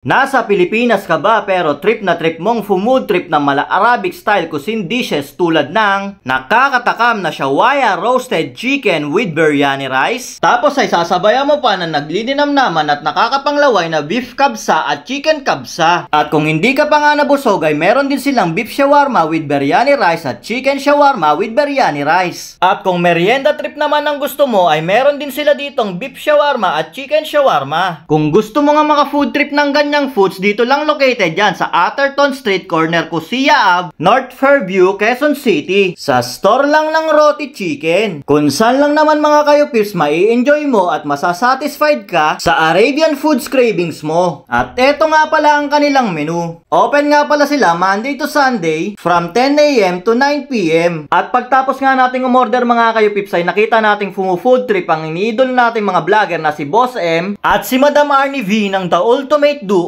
Nasa Pilipinas ka ba pero trip na trip mong food trip ng mala Arabic style cuisine dishes tulad ng nakakatakam na shawaya roasted chicken with biryani rice? Tapos ay sasabayan mo pa na naglilinamnaman at nakakapanglaway na beef kabsa at chicken kabsa. At kung hindi ka pa nga nabusog ay meron din silang beef shawarma with biryani rice at chicken shawarma with biryani rice. At kung merienda trip naman ang gusto mo ay meron din sila ditong beef shawarma at chicken shawarma. Kung gusto mo nga maka food trip ng ganyan foods, dito lang located yan sa Atherton Street, corner Kusiya Ave, North Fairview, Quezon City. Sa store lang ng Roti Chicken. Kung saan lang naman mga kayo pips mai-enjoy mo at masasatisfied ka sa Arabian foods cravings mo. At eto nga pala ang kanilang menu. Open nga pala sila Monday to Sunday from 10 AM to 9 PM. At pagtapos nga nating umorder mga kayo pips ay nakita nating food trip ang iniidol nating mga vlogger na si Boss M at si Madam Arnie V ng The Ultimate Duo.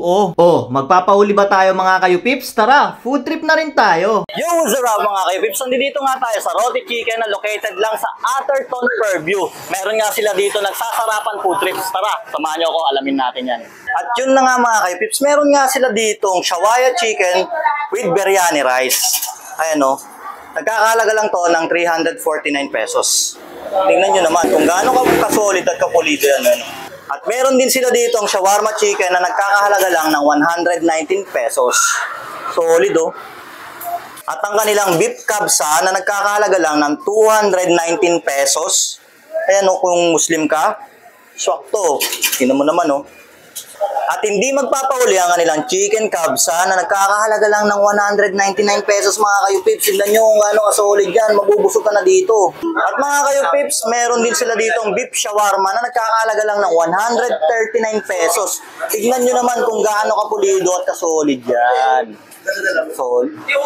Magpapauli ba tayo mga kayo pips? Tara, food trip na rin tayo. Yo, what's up mga kayo pips? Nandito nga tayo sa Roti Chicken na located lang sa Atherton Fairview. Meron nga sila dito nagsasarapan food trips. Tara, samahan nyo ako, alamin natin yan. At yun na nga mga kayo pips, meron nga sila ditong shawaya chicken with biryani rice. Ayan o, nagkakahalaga lang to ng 349 pesos. Tingnan nyo naman kung gaano ka-solid at kapulido yan. At meron din sila dito ang shawarma chicken na nagkakahalaga lang ng 119 pesos. Solid oh. At ang kanilang beef kabsa na nagkakahalaga lang ng 219 pesos. Ayan oh, kung Muslim ka, swak to. Tingnan mo naman oh. At hindi magpapauli ang kanilang chicken kabsa na nagkakahalaga lang ng 199 pesos mga kayo pips. Tignan nyo kung gaano ka-solid yan, mabubusog ka na dito. At mga kayo pips, meron din sila ditong beef shawarma na nagkakahalaga lang ng 139 pesos. Tignan nyo naman kung gaano kapulido at ka-solid yan.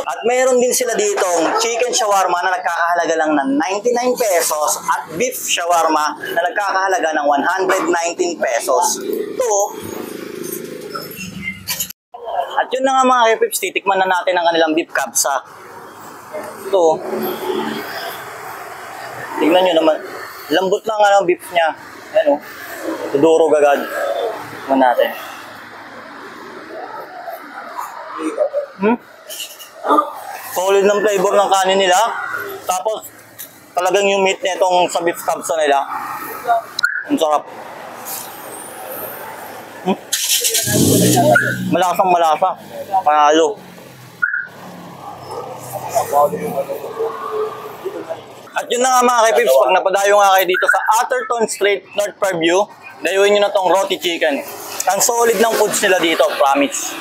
At meron din sila ditong chicken shawarma na nagkakahalaga lang ng 99 pesos at beef shawarma na nagkakahalaga ng 119 pesos. Ito. At yun na nga mga pips, titikman na natin ang kanilang beef kabsa. Ito. Tingnan nyo naman. Lambot lang ang beef niya. Ayan o. Tudurog agad. Tingnan natin. Solid ng flavor ng kanin nila. Tapos, talagang yung meat na itong sa beef kabsa nila. Ang sarap. Malasang malasa. Panalo. At yun na nga mga kay-pips, pag napadayo nga kayo dito sa Atherton Street, North Fairview, dayuin nyo na tong Roti Chicken. Ang solid ng foods nila dito, promise.